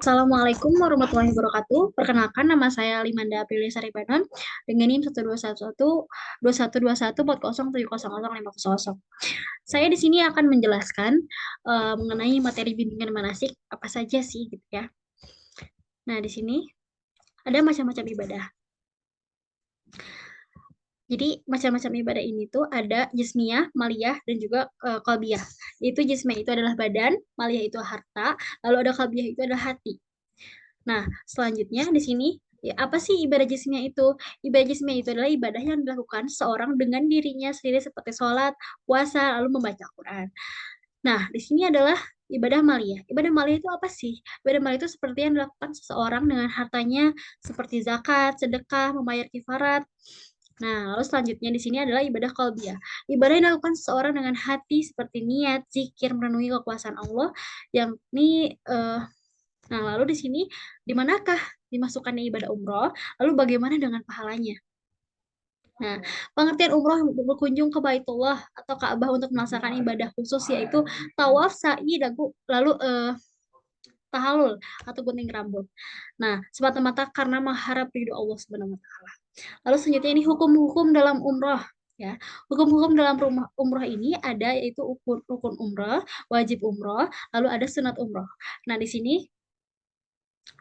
Assalamualaikum warahmatullahi wabarakatuh. Perkenalkan, nama saya Limanda Aprilia Saribanon dengan NIM 1211121407050. Saya di sini akan menjelaskan mengenai materi bimbingan manasik apa saja sih gitu ya. Nah, di sini ada macam-macam ibadah. Jadi macam-macam ibadah ini tuh ada jismiyah, maliyah, dan juga qalbiyah. Itu jismiyah itu adalah badan, maliyah itu harta, lalu ada qalbiyah itu adalah hati. Nah, selanjutnya di sini ya, apa sih ibadah jismiyah itu? Ibadah jismiyah itu adalah ibadah yang dilakukan seorang dengan dirinya sendiri seperti sholat, puasa, lalu membaca Quran. Nah, di sini adalah ibadah maliyah. Ibadah maliyah itu apa sih? Ibadah maliyah itu seperti yang dilakukan seseorang dengan hartanya seperti zakat, sedekah, membayar kifarat. Nah, lalu selanjutnya di sini adalah ibadah qalbiyah. Ibadah yang dilakukan seseorang dengan hati seperti niat, zikir, merenungi kekuasaan Allah, yang ini nah, lalu di sini di manakah dimasukkannya ibadah umroh? Lalu bagaimana dengan pahalanya? Nah, pengertian umroh berkunjung ke Baitullah atau Ka'bah untuk melaksanakan ibadah khusus yaitu tawaf, sa'i, lalu tahallul atau gunting rambut. Nah, semata-mata karena mengharap ridho Allah Subhanahu wa taala. Lalu selanjutnya ini hukum-hukum dalam umroh ya. Hukum-hukum dalam umroh ini ada yaitu rukun umroh, wajib umroh, lalu ada sunat umroh. Nah, di sini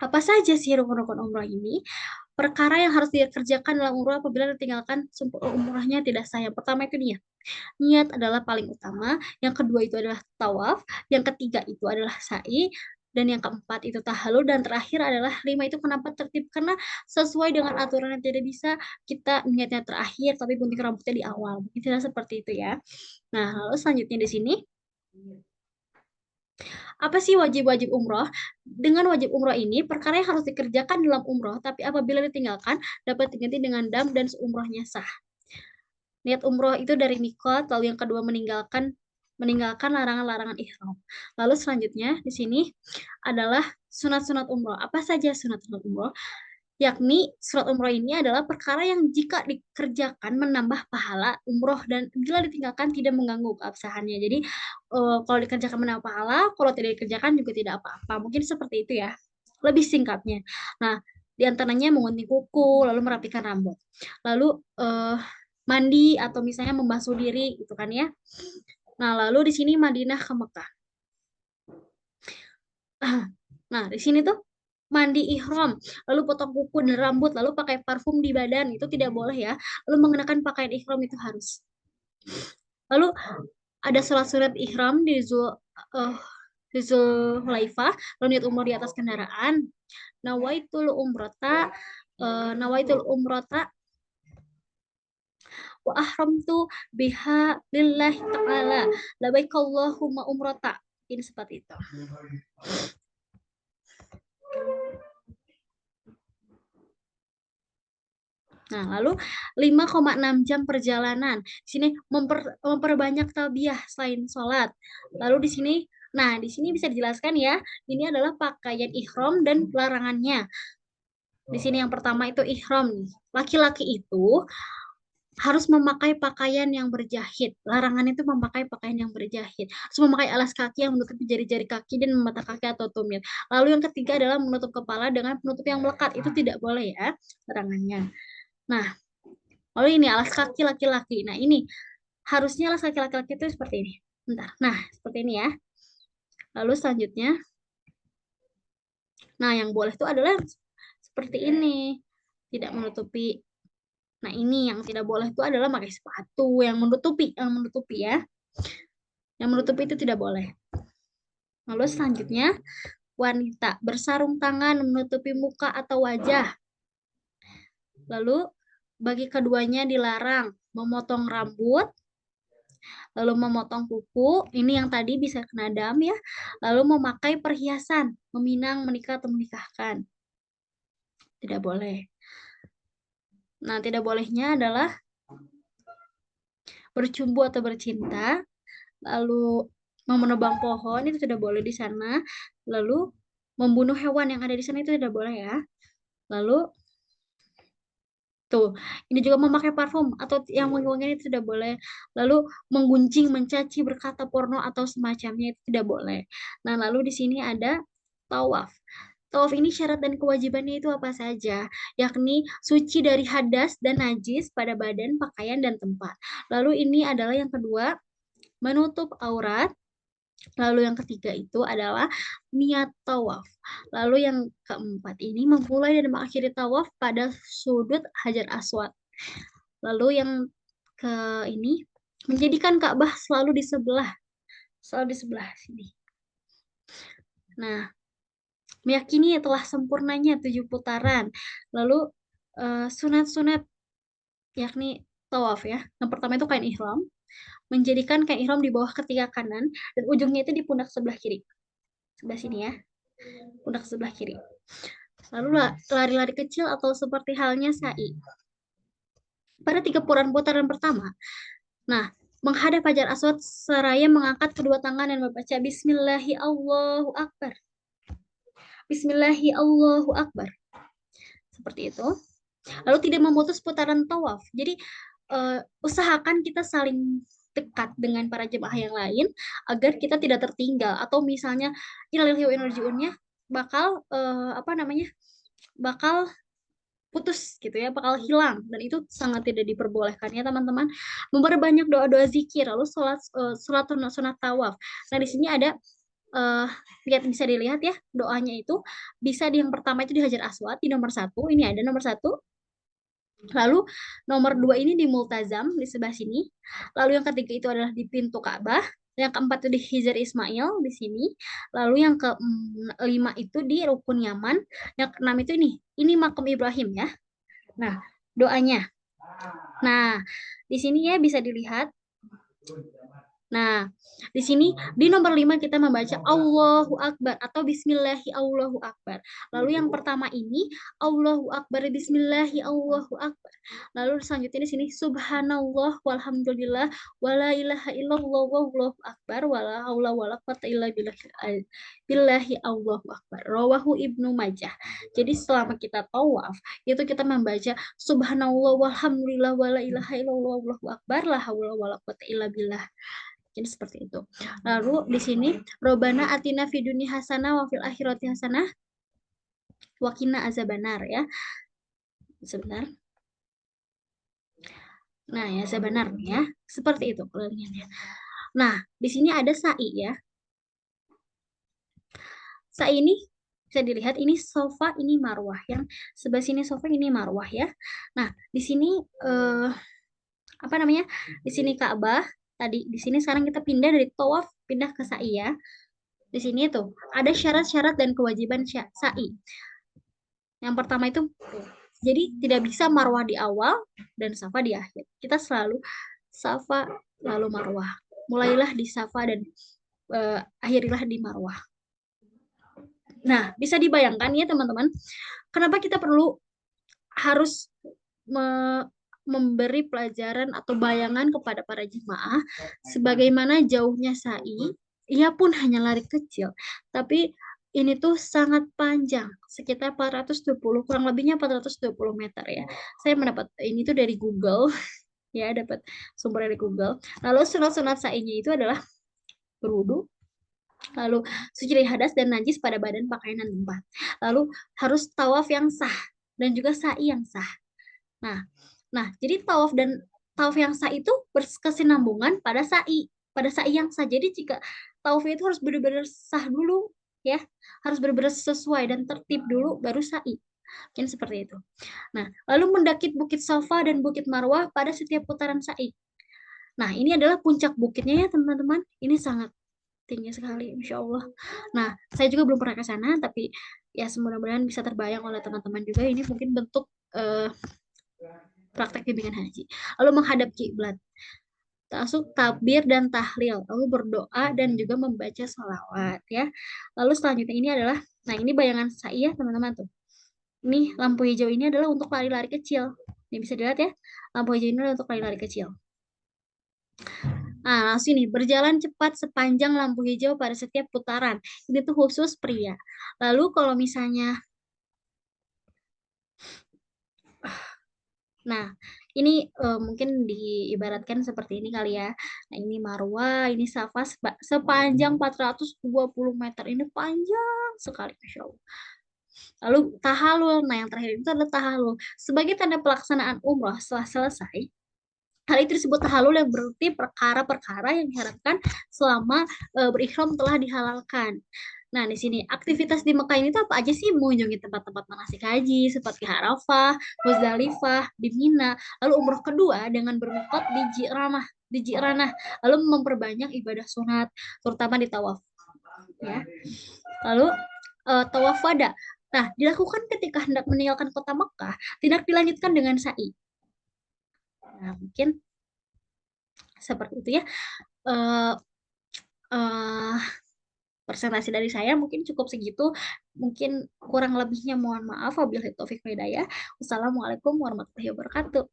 apa saja sih rukun-rukun umroh ini? Perkara yang harus dikerjakan dalam umroh apabila ditinggalkan umrohnya tidak sah. Yang pertama itu niat. Niat adalah paling utama. Yang kedua itu adalah tawaf. Yang ketiga itu adalah sa'i. Dan yang keempat itu tahallul. Dan terakhir adalah lima itu kenapa tertib? Karena sesuai dengan aturan yang tidak bisa kita niatnya terakhir, tapi gunting rambutnya di awal. Mungkin tidak seperti itu ya. Nah, lalu selanjutnya di sini. Apa sih wajib-wajib umroh? Dengan wajib umroh ini, perkara yang harus dikerjakan dalam umroh, tapi apabila ditinggalkan, dapat diganti dengan dam dan umrohnya sah. Niat umroh itu dari mikot, lalu yang kedua meninggalkan larangan-larangan ihram. Lalu selanjutnya di sini adalah sunat-sunat umroh. Apa saja sunat-sunat umroh? Yakni surat umroh ini adalah perkara yang jika dikerjakan menambah pahala umroh dan bila ditinggalkan tidak mengganggu keabsahannya. Jadi kalau dikerjakan menambah pahala, kalau tidak dikerjakan juga tidak apa-apa. Mungkin seperti itu ya. Lebih singkatnya. Nah, diantaranya mengunting kuku, lalu merapikan rambut. Lalu mandi atau misalnya membasuh diri gitu kan ya. Nah, lalu di sini Madinah ke Mekah. Nah, di sini tuh mandi ihram, lalu potong kuku dan rambut, lalu pakai parfum di badan, itu tidak boleh ya. Lalu mengenakan pakaian ihram itu harus. Lalu ada sholat surat ihram uh, di Zulhulaifah, lalu niat umroh di atas kendaraan. Nawaitul umrota wa ahramtu biha lillahi ta'ala. Labaikallahumma umrota. Ini seperti itu. Nah, lalu 5,6 jam perjalanan. Di sini memperbanyak talbiyah selain sholat. Lalu di sini, nah di sini bisa dijelaskan ya, ini adalah pakaian ihram dan larangannya. Di sini yang pertama itu ihram. Laki-laki itu harus memakai pakaian yang berjahit. Larangan itu memakai pakaian yang berjahit. Harus memakai alas kaki yang menutupi jari-jari kaki dan mata kaki atau tumit. Lalu yang ketiga adalah menutup kepala dengan penutup yang melekat. Itu tidak boleh ya, larangannya. Nah, lalu ini alas kaki laki-laki. Nah, ini harusnya alas kaki laki-laki itu seperti ini. Bentar. Nah, seperti ini ya. Lalu selanjutnya, nah yang boleh itu adalah seperti ini. Tidak menutupi. Nah, ini yang tidak boleh itu adalah pakai sepatu yang menutupi ya. Yang menutupi itu tidak boleh. Lalu selanjutnya, wanita bersarung tangan menutupi muka atau wajah. Lalu bagi keduanya dilarang memotong rambut, lalu memotong kuku, ini yang tadi bisa kena dam ya, lalu memakai perhiasan, meminang, menikah atau menikahkan. Tidak boleh. Nah, tidak bolehnya adalah bercumbu atau bercinta, lalu menebang pohon itu tidak boleh di sana, lalu membunuh hewan yang ada di sana itu tidak boleh ya. Lalu tuh, ini juga memakai parfum atau yang wangi-wangian itu tidak boleh. Lalu menggunjing, mencaci, berkata porno atau semacamnya itu tidak boleh. Nah, lalu di sini ada tawaf. Tawaf ini syarat dan kewajibannya itu apa saja? Yakni suci dari hadas dan najis pada badan, pakaian, dan tempat. Lalu ini adalah yang kedua, menutup aurat. Lalu yang ketiga itu adalah niat tawaf. Lalu yang keempat ini memulai dan mengakhiri tawaf pada sudut Hajar Aswad. Lalu yang ke ini menjadikan Ka'bah selalu di sebelah sini. Nah, meyakini telah sempurnanya 7 putaran. Lalu sunat-sunat yakni tawaf ya. Yang pertama itu kain ihram, menjadikan kain ihram di bawah ketiak kanan dan ujungnya itu di pundak sebelah kiri. Sebelah sini ya. Pundak sebelah kiri. Lalu lari-lari kecil atau seperti halnya sa'i. Pada 3 putaran pertama, nah, menghadap Hajar Aswad seraya mengangkat kedua tangan dan membaca Bismillahi Allahu Akbar. Bismillahi Allahu Akbar. Seperti itu. Lalu tidak memutus putaran tawaf. Jadi usahakan kita saling dekat dengan para jemaah yang lain agar kita tidak tertinggal atau misalnya innalillahi wa inna ilaihi raji'un-nya bakal bakal putus gitu ya, bakal hilang dan itu sangat tidak diperbolehkan ya teman-teman. Memperbanyak doa-doa zikir, lalu sholat sunat tawaf. Nah di sini ada bisa dilihat ya doanya itu bisa di yang pertama itu di Hajar Aswad di nomor 1, ini ada nomor 1. Lalu nomor 2 ini di Multazam di sebelah sini. Lalu yang ketiga itu adalah di pintu Ka'bah. Yang keempat itu di Hijr Ismail di sini. Lalu yang kelima itu di Rukun Yaman. Yang keenam itu ini makam Ibrahim ya. Nah, doanya. Nah, di sini ya bisa dilihat. Nah, di sini di nomor 5 kita membaca Allahu Akbar atau Bismillahi Allahu Akbar. Lalu yang pertama ini Allahu Akbar Bismillahi Allahu Akbar. Lalu selanjutnya di sini Subhanallah walhamdulillah wala ilaha illallah wallahu akbar wala haula wala quwata illa billahi Allahu Akbar. Rawahu Ibnu Majah. Jadi selama kita tawaf itu kita membaca Subhanallah walhamdulillah wala ilaha illallah wallahu akbar la haula wala quwata illa billah. Jadi seperti itu. Lalu di sini Robana atina fid dunya hasanah wa fil akhirati hasanah wa qina azabannar ya. Sebentar. Nah, ya sebenarnya ya. Seperti itu kelingannya. Nah, di sini ada sa'i ya. Sa'i ini bisa dilihat ini sofa, ini marwah. Yang sebelah sini sofa, ini marwah ya. Nah, di sini Di sini Ka'bah. Tadi di sini sekarang kita pindah dari tawaf pindah ke sa'i ya. Di sini tuh ada syarat-syarat dan kewajiban sa'i. Yang pertama itu jadi tidak bisa marwah di awal dan safa di akhir. Kita selalu safa lalu marwah. Mulailah di safa dan akhirilah di marwah. Nah, bisa dibayangkan ya teman-teman, kenapa kita perlu harus memberi pelajaran atau bayangan kepada para jemaah sebagaimana jauhnya sa'i, ia pun hanya lari kecil, tapi ini tuh sangat panjang, sekitar 420, kurang lebihnya 420 meter ya. Saya mendapat ini tuh dari Google, ya dapat sumber dari Google. Lalu sunat-sunat sa'inya itu adalah berwudu, lalu suci dari hadas dan najis pada badan, pakaian, dan tempat. Lalu harus tawaf yang sah dan juga sa'i yang sah. Nah, jadi tawaf yang sah itu berkesinambungan pada sa'i yang sah. Jadi jika tawafnya itu harus benar-benar sah dulu ya, harus benar-benar sesuai dan tertib dulu baru sa'i. Mungkin seperti itu. Nah, lalu mendaki Bukit Safa dan Bukit Marwah pada setiap putaran sa'i. Nah, ini adalah puncak bukitnya ya teman-teman. Ini sangat tinggi sekali, Insya Allah. Nah, saya juga belum pernah ke sana, tapi ya mudah-mudahan bisa terbayang oleh teman-teman juga. Ini mungkin bentuk praktek bimbingan haji. Lalu menghadap kiblat, tasuk takbir dan tahlil, lalu berdoa dan juga membaca sholawat ya. Lalu selanjutnya ini adalah, nah ini bayangan saya teman-teman tuh. Ini lampu hijau ini adalah untuk lari-lari kecil. Ini bisa dilihat ya, lampu hijau ini adalah untuk lari-lari kecil. Nah, langsung ini berjalan cepat sepanjang lampu hijau pada setiap putaran. Ini tuh khusus pria. Lalu kalau misalnya nah, ini mungkin diibaratkan seperti ini kali ya. Nah, ini Marwah, ini Safa sepanjang 420 meter. Ini panjang sekali, Masya Allah. Lalu tahalul, nah yang terakhir itu adalah tahalul. Sebagai tanda pelaksanaan umroh setelah selesai, hal itu disebut tahalul yang berarti perkara-perkara yang diharapkan selama berihram telah dihalalkan. Nah, di sini aktivitas di Mekah ini tuh apa aja sih? Mengunjungi tempat-tempat manasik haji seperti Arafah, Muzdalifah, di Mina. Lalu umroh kedua dengan bermikot di Ji'ranah, lalu memperbanyak ibadah sunat, terutama di tawaf. Ya. Lalu tawaf wada. Nah, dilakukan ketika hendak meninggalkan kota Mekah, tidak dilanjutkan dengan sa'i. Nah, mungkin seperti itu ya. Eh, eh, Presentasi dari saya mungkin cukup segitu. Mungkin kurang lebihnya mohon maaf. Wabillahi taufik wal hidayah. Wassalamualaikum warahmatullahi wabarakatuh.